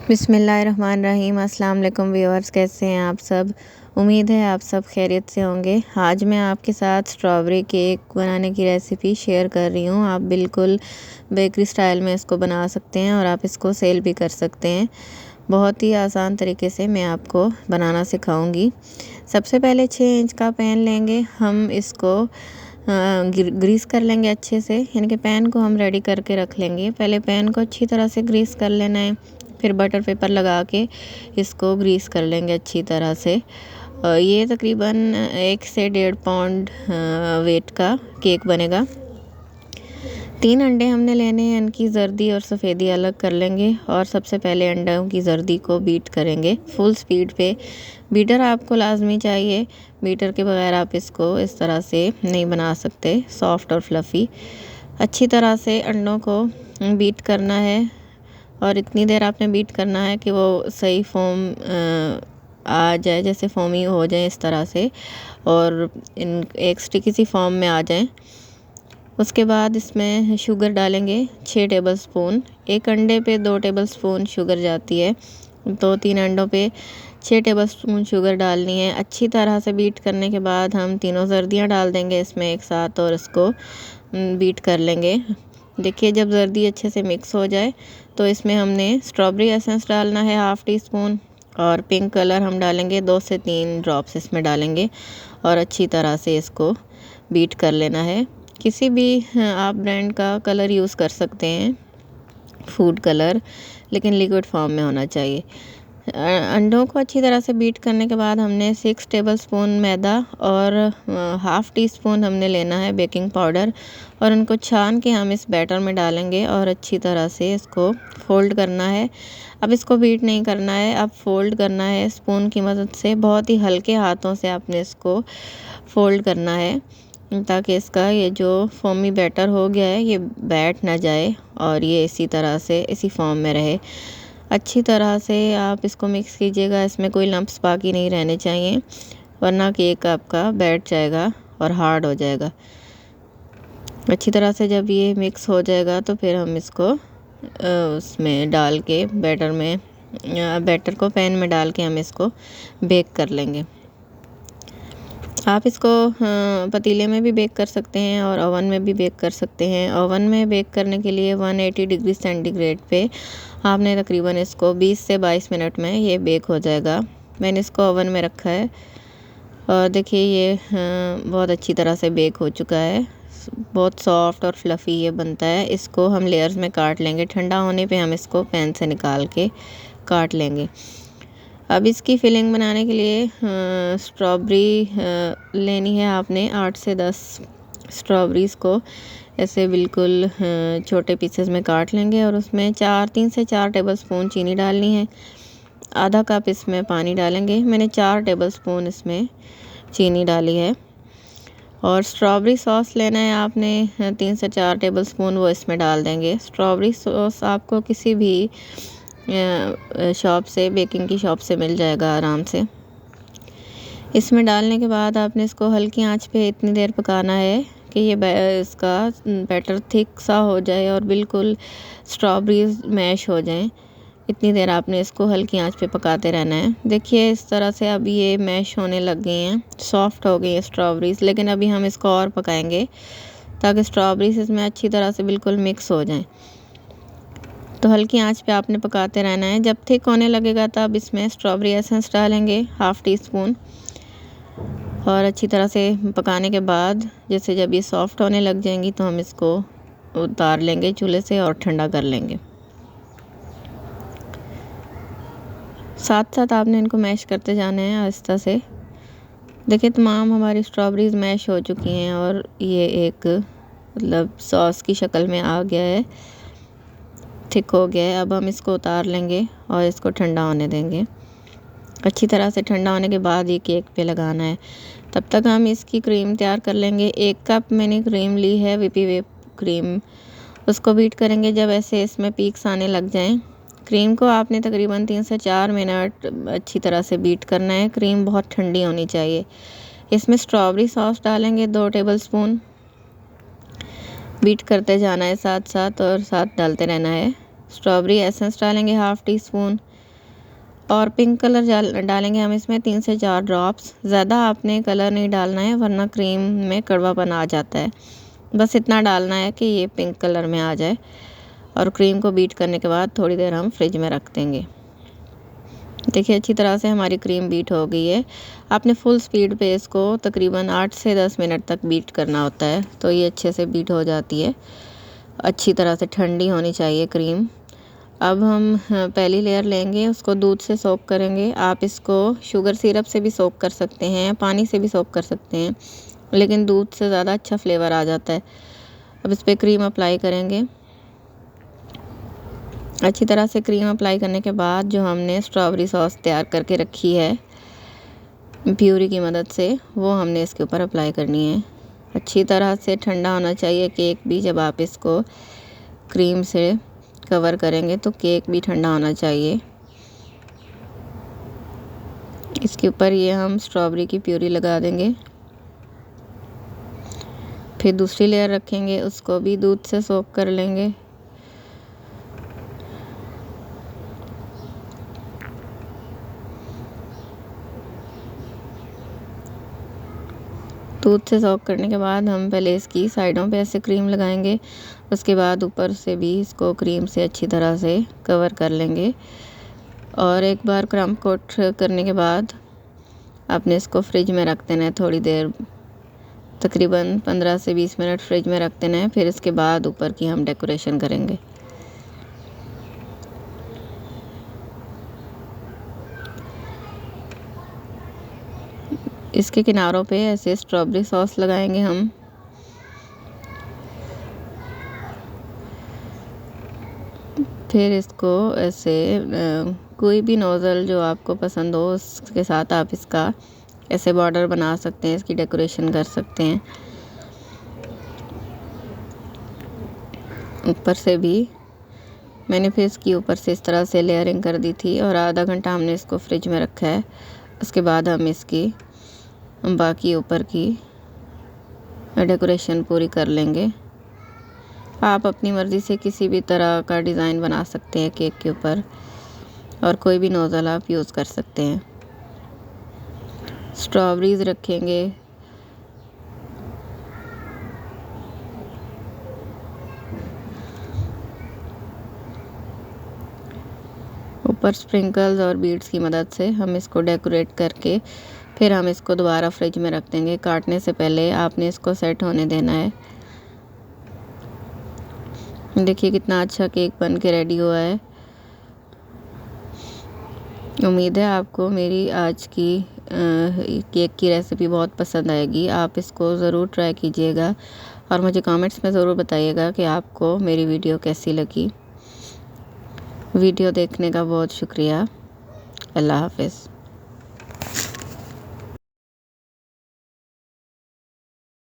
बिस्मिल्लाहिर्रहमानिर्रहीम। अस्सलाम वालेकुम व्यूअर्स, कैसे हैं आप सब। उम्मीद है आप सब खैरियत से होंगे। आज मैं आपके साथ स्ट्रॉबेरी केक बनाने की रेसिपी शेयर कर रही हूँ। आप बिल्कुल बेकरी स्टाइल में इसको बना सकते हैं और आप इसको सेल भी कर सकते हैं। बहुत ही आसान तरीके से मैं आपको बनाना सिखाऊंगी। सबसे पहले 6 इंच का पैन लेंगे। हम इसको ग्रीस कर लेंगे अच्छे से, यानी कि पैन को हम रेडी करके रख लेंगे। पहले पैन को अच्छी तरह से ग्रीस कर लेना है, फिर बटर पेपर लगा के इसको ग्रीस कर लेंगे अच्छी तरह से। ये तकरीबन 1 से 1.5 पाउंड वेट का केक बनेगा। 3 अंडे हमने लेने हैं, इनकी जर्दी और सफ़ेदी अलग कर लेंगे और सबसे पहले अंडों की जर्दी को बीट करेंगे फुल स्पीड पे। बीटर आपको लाजमी चाहिए, बीटर के बगैर आप इसको इस तरह से नहीं बना सकते सॉफ्ट और फ्लफ़ी। अच्छी तरह से अंडों को बीट करना है और इतनी देर आपने बीट करना है कि वो सही फॉर्म आ जाए, जैसे फॉर्मी हो जाए इस तरह से, और इन एक स्टिकी सी फॉर्म में आ जाए। उसके बाद इसमें शुगर डालेंगे 6 टेबलस्पून। एक अंडे पे 2 टेबलस्पून शुगर जाती है, तो 3 अंडों पे 6 टेबलस्पून शुगर डालनी है। अच्छी तरह से बीट करने के बाद हम तीनों जर्दियाँ डाल देंगे इसमें एक साथ और इसको बीट कर लेंगे। देखिए, जब जर्दी अच्छे से मिक्स हो जाए तो इसमें हमने स्ट्रॉबेरी एसेंस डालना है 1/2 टीस्पून, और पिंक कलर हम डालेंगे 2 से 3 ड्रॉप्स इसमें डालेंगे और अच्छी तरह से इसको बीट कर लेना है। किसी भी आप ब्रांड का कलर यूज़ कर सकते हैं, फूड कलर, लेकिन लिक्विड फॉर्म में होना चाहिए। अंडों को अच्छी तरह से बीट करने के बाद हमने 6 टेबलस्पून मैदा और 1/2 टीस्पून हमने लेना है बेकिंग पाउडर, और उनको छान के हम इस बैटर में डालेंगे और अच्छी तरह से इसको फोल्ड करना है। अब इसको बीट नहीं करना है, अब फोल्ड करना है स्पून की मदद से। बहुत ही हल्के हाथों से आपने इसको फोल्ड करना है ताकि इसका ये जो फोमी बैटर हो गया है ये बैठ ना जाए और ये इसी तरह से इसी फॉर्म में रहे। अच्छी तरह से आप इसको मिक्स कीजिएगा, इसमें कोई लम्प्स बाकी नहीं रहने चाहिए, वरना केक आपका बैठ जाएगा और हार्ड हो जाएगा। अच्छी तरह से जब ये मिक्स हो जाएगा तो फिर हम इसको उसमें डाल के बैटर को पैन में डाल के हम इसको बेक कर लेंगे। आप इसको पतीले में भी बेक कर सकते हैं और ओवन में भी बेक कर सकते हैं। ओवन में बेक करने के लिए 180 डिग्री सेंटीग्रेड पे आपने तकरीबन इसको 20 से 22 मिनट में ये बेक हो जाएगा। मैंने इसको ओवन में रखा है और देखिए ये बहुत अच्छी तरह से बेक हो चुका है। बहुत सॉफ्ट और फ्लफ़ी ये बनता है। इसको हम लेयर्स में काट लेंगे। ठंडा होने पे हम इसको पैन से निकाल के काट लेंगे। अब इसकी फिलिंग बनाने के लिए स्ट्रॉबेरी लेनी है आपने। 8 से 10 स्ट्रॉबेरीज़ को ऐसे बिल्कुल छोटे पीसेस में काट लेंगे और उसमें 3 से 4 टेबलस्पून चीनी डालनी है। आधा कप इसमें पानी डालेंगे। मैंने 4 टेबलस्पून इसमें चीनी डाली है। और स्ट्रॉबेरी सॉस लेना है आपने 3 से 4 टेबलस्पून, वो इसमें डाल देंगे। स्ट्रॉबेरी सॉस आपको किसी भी शॉप से, बेकिंग की शॉप से मिल जाएगा आराम से। इसमें डालने के बाद आपने इसको हल्की आंच पे इतनी देर पकाना है कि ये इसका बैटर थिक सा हो जाए और बिल्कुल स्ट्रॉबेरीज मैश हो जाएं। इतनी देर आपने इसको हल्की आंच पे पकाते रहना है। देखिए इस तरह से अब ये मैश होने लग गई हैं, सॉफ्ट हो गई है स्ट्रॉबेरीज। लेकिन अभी हम इसको और पकाएंगे ताकि स्ट्रॉबेरीज इसमें अच्छी तरह से बिल्कुल मिक्स हो जाएं। तो हल्की आंच पे आपने पकाते रहना है। जब थिक होने लगेगा तब इसमें स्ट्रॉबेरी एसेंस डालेंगे 1/2 टीस्पून, और अच्छी तरह से पकाने के बाद जैसे जब ये सॉफ्ट होने लग जाएंगी तो हम इसको उतार लेंगे चूल्हे से और ठंडा कर लेंगे। साथ साथ आपने इनको मैश करते जाना है आहिस्ता से। देखिए तमाम हमारी स्ट्रॉबेरीज मैश हो चुकी हैं और ये एक मतलब सॉस की शक्ल में आ गया है, थिक हो गया है। अब हम इसको उतार लेंगे और इसको ठंडा होने देंगे। अच्छी तरह से ठंडा होने के बाद ये केक पे लगाना है। तब तक हम इसकी क्रीम तैयार कर लेंगे। 1 कप मैंने क्रीम ली है, विपी वेप क्रीम। उसको बीट करेंगे जब ऐसे इसमें पीक्स आने लग जाएं। क्रीम को आपने तकरीबन 3 से 4 मिनट अच्छी तरह से बीट करना है। क्रीम बहुत ठंडी होनी चाहिए। इसमें स्ट्रॉबेरी सॉस डालेंगे 2 टेबलस्पून। बीट करते जाना है साथ साथ और साथ डालते रहना है। स्ट्रॉबेरी एसेंस डालेंगे 1/2 टीस्पून। और पिंक कलर डालेंगे हम इसमें 3 से 4 ड्रॉप्स। ज़्यादा आपने कलर नहीं डालना है वरना क्रीम में कड़वापन आ जाता है। बस इतना डालना है कि ये पिंक कलर में आ जाए। और क्रीम को बीट करने के बाद थोड़ी देर हम फ्रिज में रख देंगे। देखिए अच्छी तरह से हमारी क्रीम बीट हो गई है। आपने फुल स्पीड पे इसको तकरीबन 8 से 10 मिनट तक बीट करना होता है, तो ये अच्छे से बीट हो जाती है। अच्छी तरह से ठंडी होनी चाहिए क्रीम। अब हम पहली लेयर लेंगे, उसको दूध से सोक करेंगे। आप इसको शुगर सिरप से भी सोक कर सकते हैं, पानी से भी सोक कर सकते हैं, लेकिन दूध से ज़्यादा अच्छा फ्लेवर आ जाता है। अब इस पर क्रीम अप्लाई करेंगे। अच्छी तरह से क्रीम अप्लाई करने के बाद जो हमने स्ट्रॉबेरी सॉस तैयार करके रखी है प्यूरी की मदद से, वो हमने इसके ऊपर अप्लाई करनी है। अच्छी तरह से ठंडा होना चाहिए केक भी। जब आप इसको क्रीम से कवर करेंगे तो केक भी ठंडा होना चाहिए। इसके ऊपर ये हम स्ट्रॉबेरी की प्यूरी लगा देंगे। फिर दूसरी लेयर रखेंगे, उसको भी दूध से सोक कर लेंगे। दूध से सोक करने के बाद हम पहले इसकी साइडों पे ऐसे क्रीम लगाएंगे, उसके बाद ऊपर से भी इसको क्रीम से अच्छी तरह से कवर कर लेंगे। और एक बार क्रम कोट करने के बाद आपने इसको फ्रिज में रख देना है थोड़ी देर, तकरीबन 15 से 20 मिनट फ्रिज में रख देना है। फिर इसके बाद ऊपर की हम डेकोरेशन करेंगे। इसके किनारों पे ऐसे स्ट्रॉबेरी सॉस लगाएंगे हम। फिर इसको ऐसे कोई भी नोज़ल जो आपको पसंद हो उसके साथ आप इसका ऐसे बॉर्डर बना सकते हैं, इसकी डेकोरेशन कर सकते हैं। ऊपर से भी मैंने फिर इसकी ऊपर से इस तरह से लेयरिंग कर दी थी और आधा घंटा हमने इसको फ्रिज में रखा है। उसके बाद हम इसकी बाकी ऊपर की डेकोरेशन पूरी कर लेंगे। आप अपनी मर्ज़ी से किसी भी तरह का डिज़ाइन बना सकते हैं केक के ऊपर, और कोई भी नोज़ल आप यूज़ कर सकते हैं। स्ट्रॉबेरीज़ रखेंगे, ऊपर स्प्रिंकल्स और बीड्स की मदद से हम इसको डेकोरेट करके फिर हम इसको दोबारा फ्रिज में रख देंगे। काटने से पहले आपने इसको सेट होने देना है। देखिए कितना अच्छा केक बन के रेडी हुआ है। उम्मीद है आपको मेरी आज की केक की रेसिपी बहुत पसंद आएगी। आप इसको ज़रूर ट्राई कीजिएगा और मुझे कमेंट्स में ज़रूर बताइएगा कि आपको मेरी वीडियो कैसी लगी। वीडियो देखने का बहुत शुक्रिया। अल्लाह हाफ़िज़।